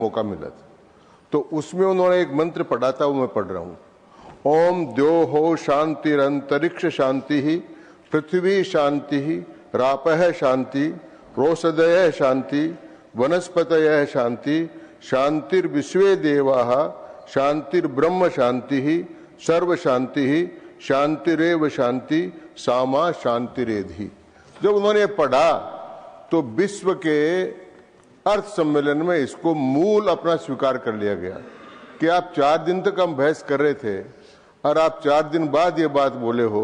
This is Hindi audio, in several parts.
मौका मिला था, तो उसमें उन्होंने एक मंत्र पढ़ा था, वो मैं पढ़ रहा हूं। ओम द्योः शांतिरंतरिक्ष शांति पृथ्वी शांति रापः शांति रोषधयः शांति वनस्पतयः शांति शांतिर्विश्वे देवाः शांतिर्ब्रह्म शांति सर्व शांति शांतिरेव शांति सामा शांतिरेधि। जब उन्होंने पढ़ा तो विश्व के अर्थ सम्मेलन में इसको मूल अपना स्वीकार कर लिया गया कि आप 4 दिन तक हम बहस कर रहे थे और आप 4 दिन बाद ये बात बोले हो।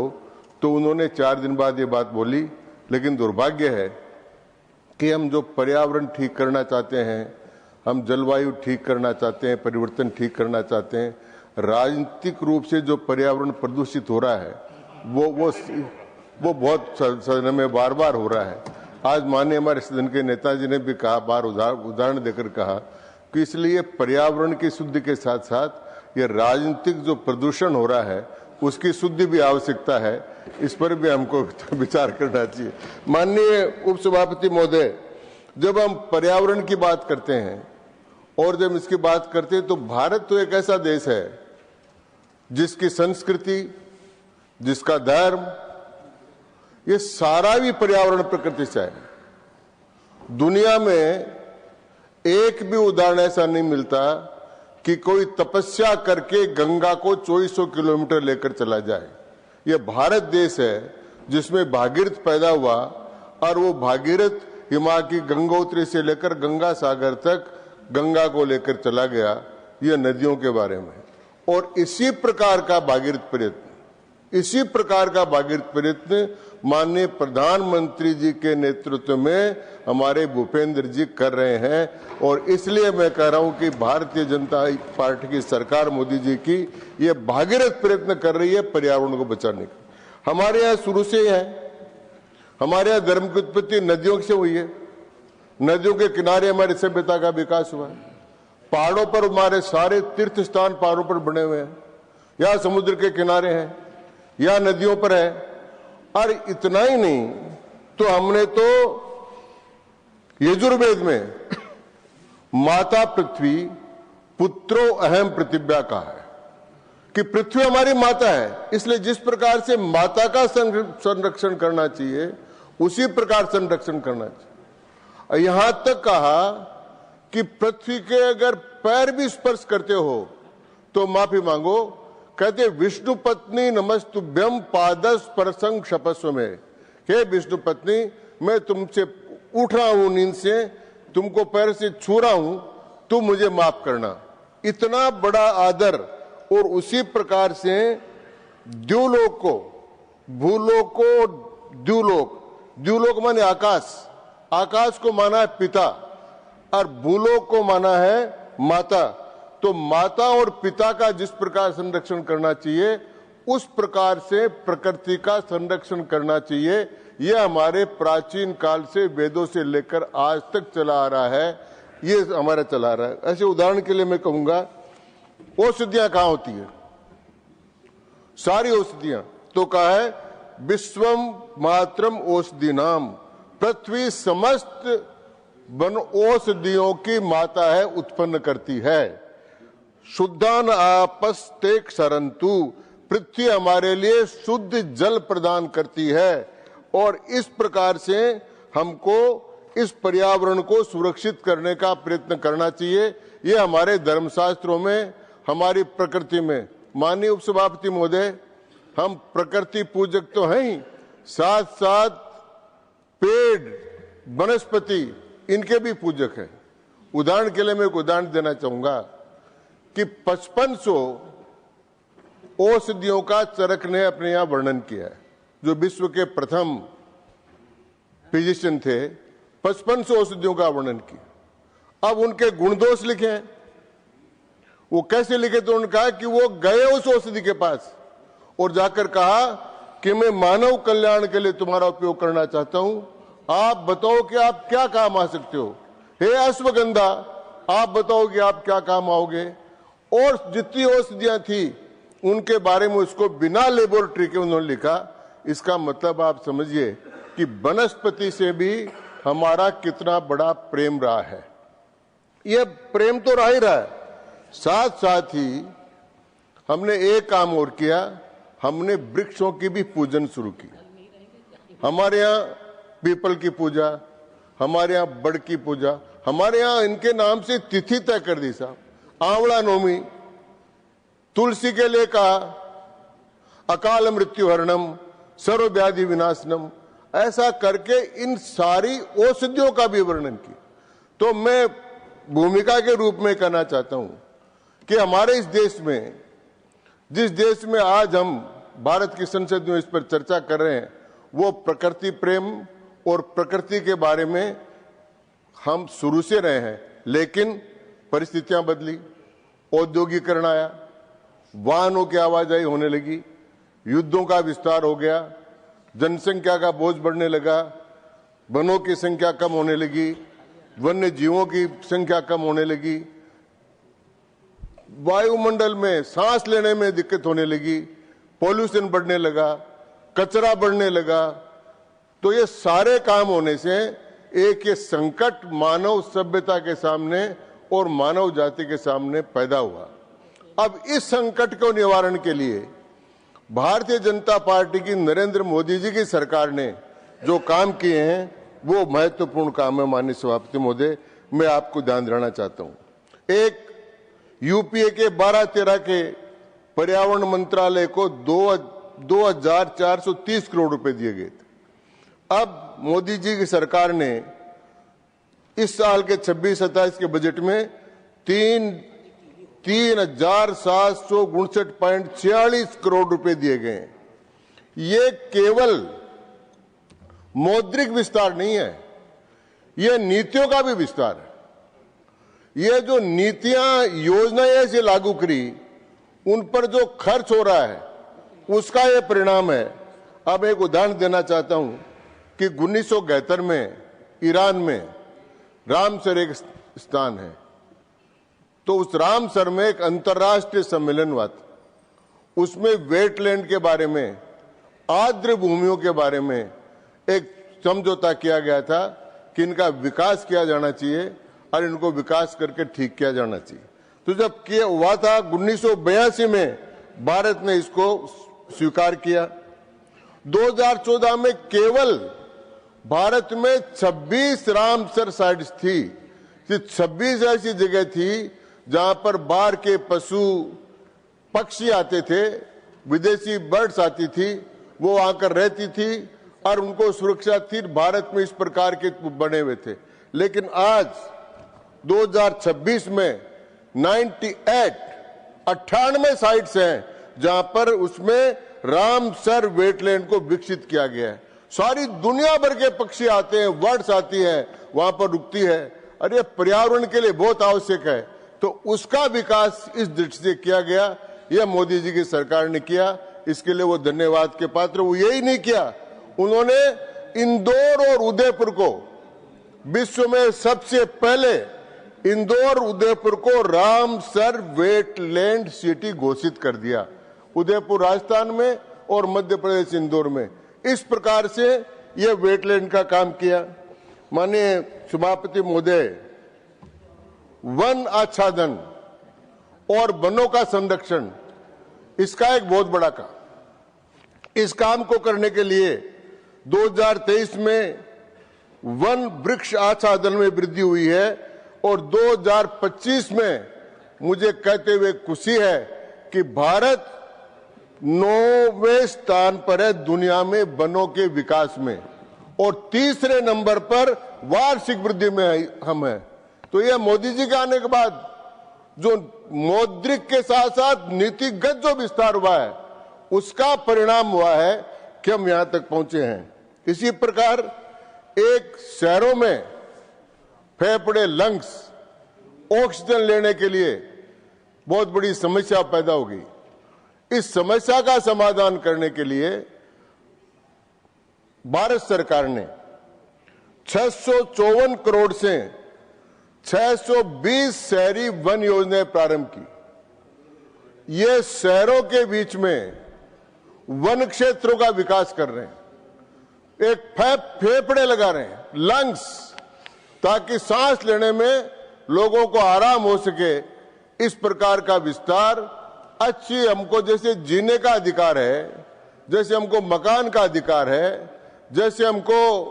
तो उन्होंने 4 दिन बाद ये बात बोली, लेकिन दुर्भाग्य है कि हम जो पर्यावरण ठीक करना चाहते हैं, हम जलवायु ठीक करना चाहते हैं, परिवर्तन ठीक करना चाहते हैं, राजनीतिक रूप से जो पर्यावरण प्रदूषित हो रहा है वो बहुत सदन में बार बार हो रहा है। आज माननीय हमारे सदन के नेताजी ने भी कहा, बार उदाहरण देकर कहा कि इसलिए पर्यावरण की शुद्धि के साथ साथ ये राजनीतिक जो प्रदूषण हो रहा है उसकी शुद्धि भी आवश्यकता है। इस पर भी हमको विचार करना चाहिए। माननीय उपसभापति महोदय, जब हम पर्यावरण की बात करते हैं और जब इसकी बात करते हैं तो भारत तो एक ऐसा देश है जिसकी संस्कृति, जिसका धर्म, ये सारा भी पर्यावरण प्रकृति से है। दुनिया में एक भी उदाहरण ऐसा नहीं मिलता कि कोई तपस्या करके गंगा को 2400 किलोमीटर लेकर चला जाए। ये भारत देश है जिसमें भागीरथ पैदा हुआ और वो भागीरथ हिमालय की गंगोत्री से लेकर गंगा सागर तक गंगा को लेकर चला गया, ये नदियों के बारे में। और इसी प्रकार का भागीरथ प्रयत्न माननीय प्रधानमंत्री जी के नेतृत्व में हमारे भूपेंद्र जी कर रहे हैं। और इसलिए मैं कह रहा हूं कि भारतीय जनता पार्टी की सरकार, मोदी जी की, ये भागीरथ प्रयत्न कर रही है पर्यावरण को बचाने का। हमारे यहाँ शुरू से ही है, हमारे यहाँ धर्म की उत्पत्ति नदियों से हुई है। नदियों के किनारे हमारी सभ्यता का विकास हुआ है। पहाड़ों पर हमारे सारे तीर्थ स्थान पहाड़ों पर बने हुए हैं, या समुद्र के किनारे हैं या नदियों पर है। और इतना ही नहीं, तो हमने तो यजुर्वेद में माता पृथ्वी पुत्रो अहम पृथिव्या कहा है कि पृथ्वी हमारी माता है। इसलिए जिस प्रकार से माता का संरक्षण करना चाहिए उसी प्रकार संरक्षण करना चाहिए। और यहां तक कहा कि पृथ्वी के अगर पैर भी स्पर्श करते हो तो माफी मांगो। कहते विष्णु पत्नी नमस्तुभ्यम पादस परसंग क्षपस्व में, हे विष्णु पत्नी, मैं तुमसे उठ रहा हूं नींद से, तुमको पैर से छू रहा हूं, तुम मुझे माफ करना। इतना बड़ा आदर। और उसी प्रकार से द्युलोक को, भूलोक को द्युलोक, द्युलोक माने आकाश, आकाश को माना है पिता और भूलोक को माना है माता। तो माता और पिता का जिस प्रकार संरक्षण करना चाहिए उस प्रकार से प्रकृति का संरक्षण करना चाहिए। यह हमारे प्राचीन काल से, वेदों से लेकर आज तक चला आ रहा है, ये हमारा चला आ रहा है। ऐसे उदाहरण के लिए मैं कहूंगा, औषधियां कहां होती है? सारी औषधियां तो कहा है विश्वम मात्रम औषधि नाम, पृथ्वी समस्त वन औषधियों की माता है, उत्पन्न करती है। शुद्धान आपस्तेक सरंतु, पृथ्वी हमारे लिए शुद्ध जल प्रदान करती है। और इस प्रकार से हमको इस पर्यावरण को सुरक्षित करने का प्रयत्न करना चाहिए। ये हमारे धर्मशास्त्रों में, हमारी प्रकृति में। माननीय उपसभापति महोदय, हम प्रकृति पूजक तो हैं ही, साथ साथ पेड़, वनस्पति, इनके भी पूजक हैं। उदाहरण के लिए मैं एक उदाहरण देना चाहूंगा कि 5500 औषधियों का चरक ने अपने यहां वर्णन किया है, जो विश्व के प्रथम फिजिशियन थे। 5500 औषधियों का वर्णन किया। अब उनके गुण दोष लिखे हैं। वो कैसे लिखे? तो उन्होंने कहा कि वो गए उस औषधि के पास और जाकर कहा कि मैं मानव कल्याण के लिए तुम्हारा उपयोग करना चाहता हूं, आप बताओ कि आप क्या काम आ सकते हो। हे अश्वगंधा, आप बताओ कि आप क्या काम आओगे। और जितनी औषधियां थी उनके बारे में उसको बिना लेबोरेटरी के उन्होंने लिखा। इसका मतलब आप समझिए कि वनस्पति से भी हमारा कितना बड़ा प्रेम रहा है। यह प्रेम तो रह ही रहा है। साथ साथ ही हमने एक काम और किया, हमने वृक्षों की भी पूजन शुरू की। हमारे यहाँ पीपल की पूजा, हमारे यहाँ बड़ की पूजा, हमारे यहाँ इनके नाम से तिथि तय कर दी साहब। आंवला नवमी, तुलसी के लिए कहा, अकाल मृत्यु हरणम, सर्वव्याधि विनाशनम, ऐसा करके इन सारी औषधियों का भी वर्णन किया। तो मैं भूमिका के रूप में कहना चाहता हूं कि हमारे इस देश में, जिस देश में आज हम भारत की संसद में इस पर चर्चा कर रहे हैं, वो प्रकृति प्रेम और प्रकृति के बारे में हम शुरू से रहे हैं। लेकिन परिस्थितियां बदली, औद्योगिकरण आया, वाहनों की आवाजाही होने लगी, युद्धों का विस्तार हो गया, जनसंख्या का बोझ बढ़ने लगा, वनों की संख्या कम होने लगी, वन्य जीवों की संख्या कम होने लगी, वायुमंडल में सांस लेने में दिक्कत होने लगी, पॉल्यूशन बढ़ने लगा, कचरा बढ़ने लगा। तो ये सारे काम होने से एक ये संकट मानव सभ्यता के सामने और मानव जाति के सामने पैदा हुआ। अब इस संकट को निवारण के लिए भारतीय जनता पार्टी की नरेंद्र मोदी जी की सरकार ने जो काम किए हैं वो महत्वपूर्ण काम है। माननीय सभापति महोदय, मैं आपको ध्यान दिलाना चाहता हूं। एक, यूपीए के 12-13 के पर्यावरण मंत्रालय को 2,430 करोड़ रुपए दिए गए थे। अब मोदी जी की सरकार ने इस साल के 26-27 के बजट में 3,759.46 करोड़ रुपए दिए गए हैं। ये केवल मौद्रिक विस्तार नहीं है, यह नीतियों का भी विस्तार है। ये जो नीतियां, योजनाएं ऐसे लागू करी, उन पर जो खर्च हो रहा है उसका ये परिणाम है। अब एक उदाहरण देना चाहता हूं कि 1971 में ईरान में रामसर एक स्थान है, तो उस रामसर में एक अंतर्राष्ट्रीय सम्मेलन हुआ था। उसमें वेटलैंड के बारे में, आर्द्र भूमियों के बारे में एक समझौता किया गया था कि इनका विकास किया जाना चाहिए और इनको विकास करके ठीक किया जाना चाहिए। तो जब किया हुआ था 1982 में भारत ने इसको स्वीकार किया। 2014 में केवल भारत में 26 रामसर साइट्स थी। 26 ऐसी जगह थी जहां पर बाहर के पशु पक्षी आते थे, विदेशी बर्ड्स आती थी, वो आकर रहती थी और उनको सुरक्षा थी। भारत में इस प्रकार के बने हुए थे। लेकिन आज 2026 में 98 साइट्स हैं जहां पर उसमें रामसर वेटलैंड को विकसित किया गया है। सारी दुनिया भर के पक्षी आते हैं, बर्ड्स आती है, वहां पर रुकती है और ये पर्यावरण के लिए बहुत आवश्यक है। तो उसका विकास इस दृष्टि से किया गया। यह मोदी जी की सरकार ने किया, इसके लिए वो धन्यवाद के पात्र। वो यही नहीं किया, उन्होंने इंदौर और उदयपुर को विश्व में सबसे पहले इंदौर उदयपुर को रामसर वेटलैंड सिटी घोषित कर दिया, उदयपुर राजस्थान में और मध्य प्रदेश इंदौर में। इस प्रकार से यह वेटलैंड का काम किया। माननीय सभापति महोदय, वन आच्छादन और वनों का संरक्षण, इसका एक बहुत बड़ा काम। इस काम को करने के लिए 2023 में वन वृक्ष आच्छादन में वृद्धि हुई है और 2025 में मुझे कहते हुए खुशी है कि भारत 9वें स्थान पर है दुनिया में वनों के विकास में और तीसरे नंबर पर वार्षिक वृद्धि में हम हैं। तो यह मोदी जी के आने के बाद जो मौद्रिक के साथ साथ नीतिगत जो विस्तार हुआ है उसका परिणाम हुआ है कि हम यहां तक पहुंचे हैं। इसी प्रकार एक शहरों में फेफड़े, लंग्स, ऑक्सीजन लेने के लिए बहुत बड़ी समस्या पैदा हो गई। इस समस्या का समाधान करने के लिए भारत सरकार ने 654 करोड़ से 620 शहरी वन योजनाएं प्रारंभ की। ये शहरों के बीच में वन क्षेत्रों का विकास कर रहे हैं, एक फेफड़े लगा रहे हैं, लंग्स, ताकि सांस लेने में लोगों को आराम हो सके, इस प्रकार का विस्तार अच्छी, हमको जैसे जीने का अधिकार है, जैसे हमको मकान का अधिकार है, जैसे हमको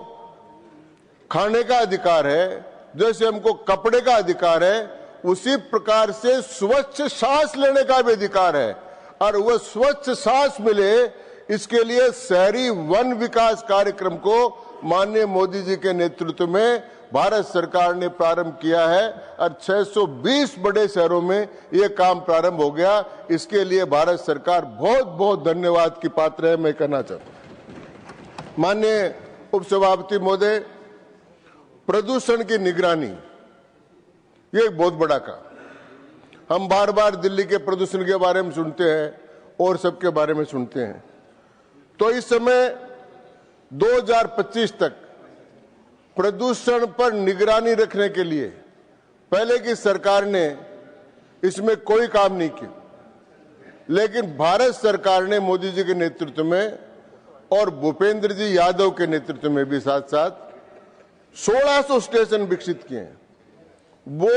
खाने का अधिकार है, जैसे हमको कपड़े का अधिकार है, उसी प्रकार से स्वच्छ सांस लेने का भी अधिकार है। और वह स्वच्छ सांस मिले, इसके लिए शहरी वन विकास कार्यक्रम को माननीय मोदी जी के नेतृत्व में भारत सरकार ने प्रारंभ किया है और 620 बड़े शहरों में यह काम प्रारंभ हो गया। इसके लिए भारत सरकार बहुत बहुत धन्यवाद की पात्र है, मैं कहना चाहता हूं। माननीय उपसभापति महोदय, प्रदूषण की निगरानी ये एक बहुत बड़ा काम। हम बार बार दिल्ली के प्रदूषण के बारे में सुनते हैं और सबके बारे में सुनते हैं। तो इस समय 2025 तक प्रदूषण पर निगरानी रखने के लिए पहले की सरकार ने इसमें कोई काम नहीं किया, लेकिन भारत सरकार ने मोदी जी के नेतृत्व में और भूपेंद्र जी यादव के नेतृत्व में भी साथ साथ 1600 स्टेशन विकसित किए हैं। वो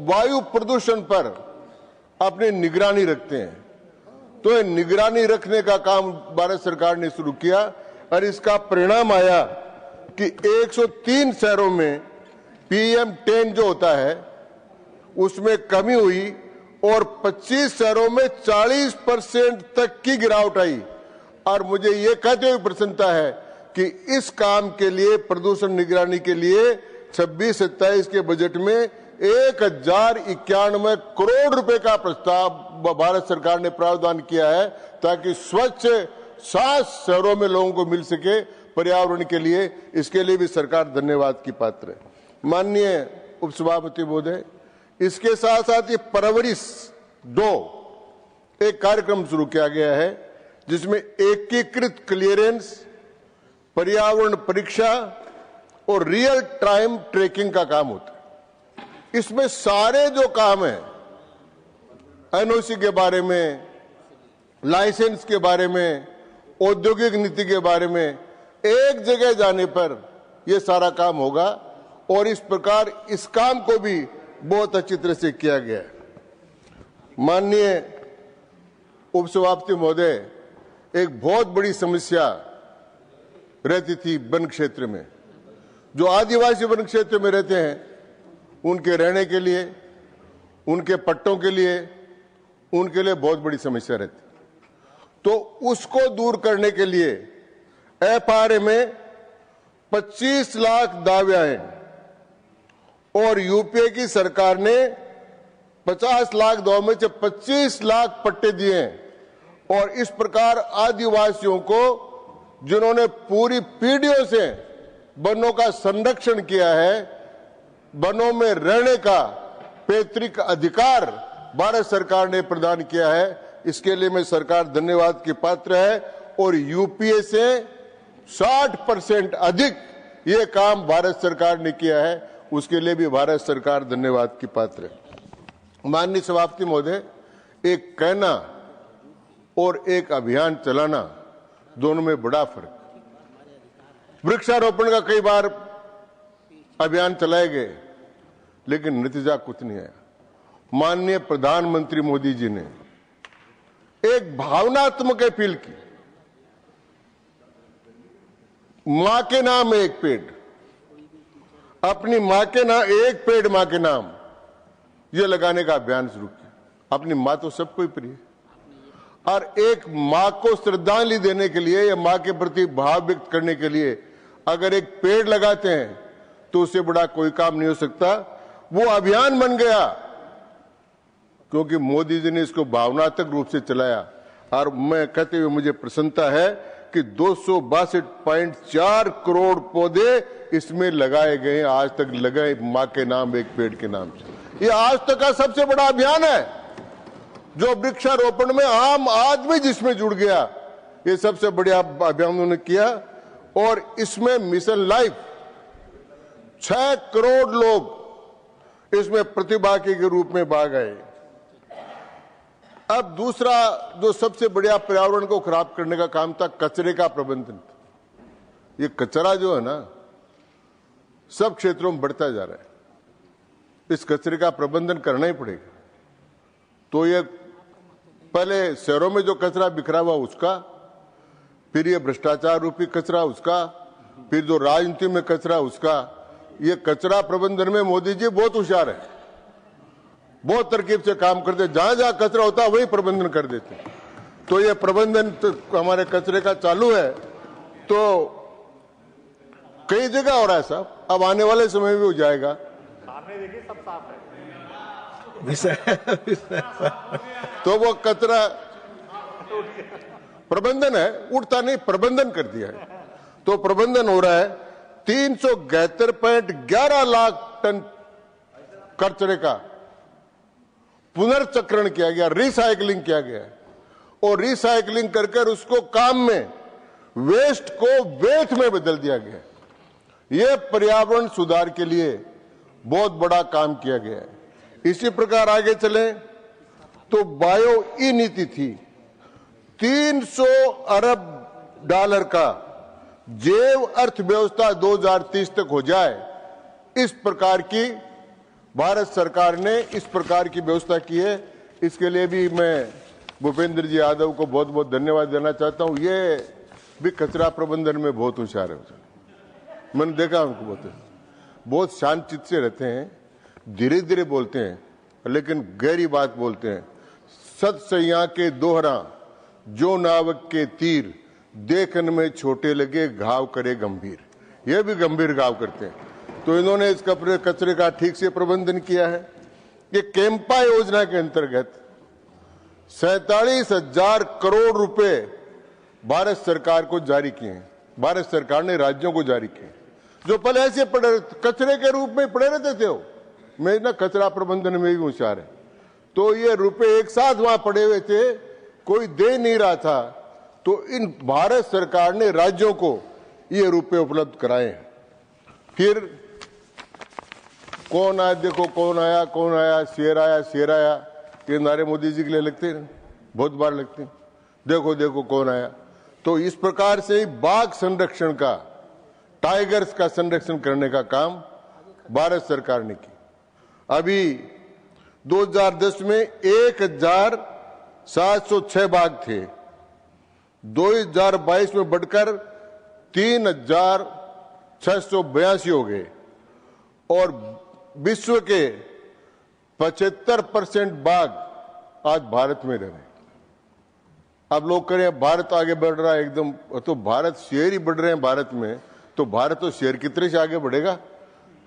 वायु प्रदूषण पर अपनी निगरानी रखते हैं। तो ये निगरानी रखने का काम भारत सरकार ने शुरू किया और इसका परिणाम आया कि 103 शहरों में PM10 जो होता है उसमें कमी हुई और 25 शहरों में 40% तक की गिरावट आई। और मुझे ये कहते हुए प्रसन्नता है कि इस काम के लिए, प्रदूषण निगरानी के लिए 26-27 के बजट में 1091 करोड़ रुपए का प्रस्ताव भारत सरकार ने प्रावधान किया है, ताकि स्वच्छ सांस शहरों में लोगों को मिल सके पर्यावरण के लिए। इसके लिए भी सरकार धन्यवाद की पात्र है। माननीय उपसभापति महोदय, इसके साथ साथ ये परवरिश 2 एक कार्यक्रम शुरू किया गया है, जिसमें एकीकृत क्लियरेंस, पर्यावरण परीक्षा और रियल टाइम ट्रैकिंग का काम होता है। इसमें सारे जो काम है, NOC के बारे में, लाइसेंस के बारे में, औद्योगिक नीति के बारे में, एक जगह जाने पर यह सारा काम होगा। और इस प्रकार इस काम को भी बहुत अच्छी तरह से किया गया है। माननीय उपसभापति महोदय, एक बहुत बड़ी समस्या रहती थी वन क्षेत्र में। जो आदिवासी वन क्षेत्र में रहते हैं, उनके रहने के लिए, उनके पट्टों के लिए, उनके लिए बहुत बड़ी समस्या रहती। तो उसको दूर करने के लिए FRA में 25 लाख दावे आए और यूपीए की सरकार ने 50 लाख दावों में से 25 लाख पट्टे दिए। और इस प्रकार आदिवासियों को, जिन्होंने पूरी पीढ़ियों से वनों का संरक्षण किया है, वनों में रहने का पैतृक अधिकार भारत सरकार ने प्रदान किया है। इसके लिए मैं सरकार धन्यवाद की पात्र है। और यूपीए से 60% अधिक ये काम भारत सरकार ने किया है, उसके लिए भी भारत सरकार धन्यवाद की पात्र है। माननीय सभापति महोदय, एक कहना और एक अभियान चलाना, दोनों में बड़ा फर्क। वृक्षारोपण का कई बार अभियान चलाए गए, लेकिन नतीजा कुछ नहीं आया। माननीय प्रधानमंत्री मोदी जी ने एक भावनात्मक अपील की, मां के नाम एक पेड़, अपनी मां के नाम एक पेड़, मां के नाम, ये लगाने का अभियान शुरू किया। अपनी मां तो सबको ही प्रिय, और एक मां को श्रद्धांजलि देने के लिए या मां के प्रति भाव व्यक्त करने के लिए अगर एक पेड़ लगाते हैं तो उससे बड़ा कोई काम नहीं हो सकता। वो अभियान बन गया क्योंकि मोदी जी ने इसको भावनात्मक रूप से चलाया। और मैं कहते हुए मुझे प्रसन्नता है कि 262.4 करोड़ पौधे इसमें लगाए गए, आज तक लगाए, मां के नाम एक पेड़ के नाम से। ये आज तक का सबसे बड़ा अभियान है जो वृक्षारोपण में आम आदमी जिसमें जुड़ गया। ये सबसे बढ़िया अभियान उन्होंने किया। और इसमें मिशन लाइफ 6 करोड़ लोग इसमें प्रतिभागी के रूप में भाग आए। अब दूसरा जो सबसे बढ़िया पर्यावरण को खराब करने का काम था, कचरे का प्रबंधन। ये कचरा जो है ना, सब क्षेत्रों में बढ़ता जा रहा है। इस कचरे का प्रबंधन करना ही पड़ेगा। तो ये पहले शहरों में जो कचरा बिखरा हुआ उसका, फिर ये भ्रष्टाचार रूपी कचरा उसका, फिर जो राजनीति में कचरा उसका। ये कचरा प्रबंधन में मोदी जी बहुत होशियार है, बहुत तरकीब से काम करते, जहां जहां कचरा होता है वही प्रबंधन कर देते। तो ये प्रबंधन तो हमारे कचरे का चालू है, तो कई जगह हो रहा है साहब, अब आने वाले समय में हो जाएगा। देखिए सब साफ है। तो वो कचरा प्रबंधन है, उठता नहीं, प्रबंधन कर दिया है। तो प्रबंधन हो रहा है। 372.11 लाख टन कचरे का पुनर्चक्रण किया गया, रिसाइकलिंग किया गया, और रिसाइकलिंग कर उसको काम में, वेस्ट को वेल्थ में बदल दिया गया। यह पर्यावरण सुधार के लिए बहुत बड़ा काम किया गया है। इसी प्रकार आगे चलें तो बायो ई नीति थी, 300 अरब डॉलर का जैव अर्थव्यवस्था 2030 तक हो जाए, इस प्रकार की भारत सरकार ने इस प्रकार की व्यवस्था की है। इसके लिए भी मैं भूपेंद्र जी यादव को बहुत बहुत धन्यवाद देना चाहता हूं। ये भी कचरा प्रबंधन में बहुत होशियार है। मैंने देखा उनको, बहुत शांत चित्त से रहते हैं, धीरे धीरे बोलते हैं, लेकिन गहरी बात बोलते हैं। सत सैया के दोहरा जो नावक के तीर, देखने में छोटे लगे घाव करे गंभीर। ये भी गंभीर घाव करते हैं। तो इन्होंने इस कचरे का ठीक से प्रबंधन किया है। ये कैंपा योजना के अंतर्गत 47,000 करोड़ रुपए भारत सरकार को जारी किए हैं। भारत सरकार ने राज्यों को जारी किए, जो पहले ऐसे पड़े कचरे के रूप में पड़े रहते थे। मैं ना कचरा प्रबंधन में भी होशियार है। तो ये रुपए एक साथ वहां पड़े हुए थे, कोई दे नहीं रहा था, तो इन भारत सरकार ने राज्यों को ये रुपए उपलब्ध कराए हैं। फिर कौन आया, देखो कौन आया, कौन आया, शेर आया, शेर आया, ये नारे मोदी जी के लिए लगते हैं, बहुत बार लगते हैं, देखो देखो कौन आया। तो इस प्रकार से बाघ संरक्षण का, टाइगर्स का संरक्षण करने का काम भारत सरकार ने किया। अभी 2010 में 1,706 बाघ थे, 2022 में बढ़कर 3,682 हो गए, और विश्व के 75% बाघ आज भारत में रह रहे हैं। अब लोग करें भारत आगे बढ़ रहा है एकदम, तो भारत शेर ही बढ़ रहे हैं भारत में, तो भारत तो शेर की तरह से आगे बढ़ेगा।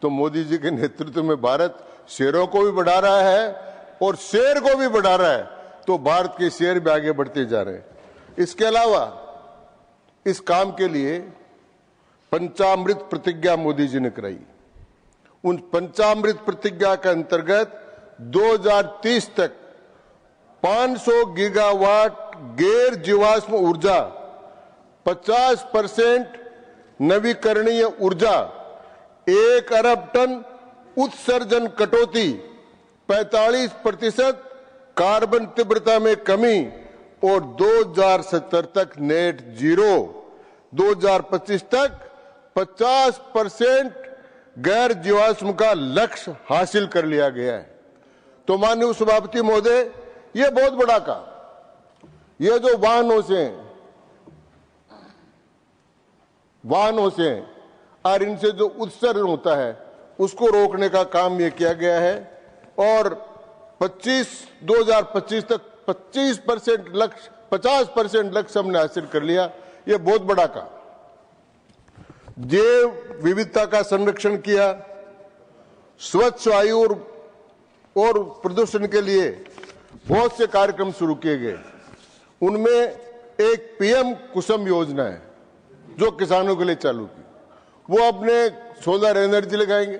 तो मोदी जी के नेतृत्व में भारत शेरों को भी बढ़ा रहा है और शेर को भी बढ़ा रहा है, तो भारत के शेर भी आगे बढ़ते जा रहे हैं। इसके अलावा इस काम के लिए पंचामृत प्रतिज्ञा मोदी जी ने कराई। उन पंचामृत प्रतिज्ञा के अंतर्गत 2030 तक 500 गीगावाट गैर जीवाश्म ऊर्जा, 50% नवीकरणीय ऊर्जा, 1 अरब टन उत्सर्जन कटौती, 45% कार्बन तीव्रता में कमी, और 2070 तक नेट जीरो, 2025 तक 50% गैर जीवाश्म का लक्ष्य हासिल कर लिया गया है। तो माननीय सभापति महोदय, ये बहुत बड़ा काम, ये जो वाहनों से और इनसे जो उत्सर्जन होता है उसको रोकने का काम ये किया गया है, और 2025 तक 50% लक्ष्य हमने हासिल कर लिया। ये बहुत बड़ा काम। जैव विविधता का संरक्षण किया, स्वच्छ वायु और प्रदूषण के लिए बहुत से कार्यक्रम शुरू किए गए। उनमें एक पीएम कुसुम योजना है जो किसानों के लिए चालू की। वो अपने सोलर एनर्जी लगाएंगे,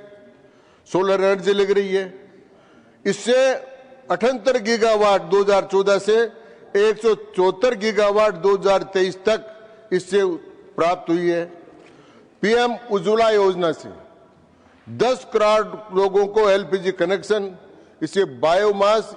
सोलर एनर्जी लग रही है। इससे 78 गीगावाट 2014 से 174 गीगावाट 2023 तक इससे प्राप्त हुई है। पीएम उज्ज्वला योजना से 10 करोड़ लोगों को एलपीजी कनेक्शन, इससे बायोमास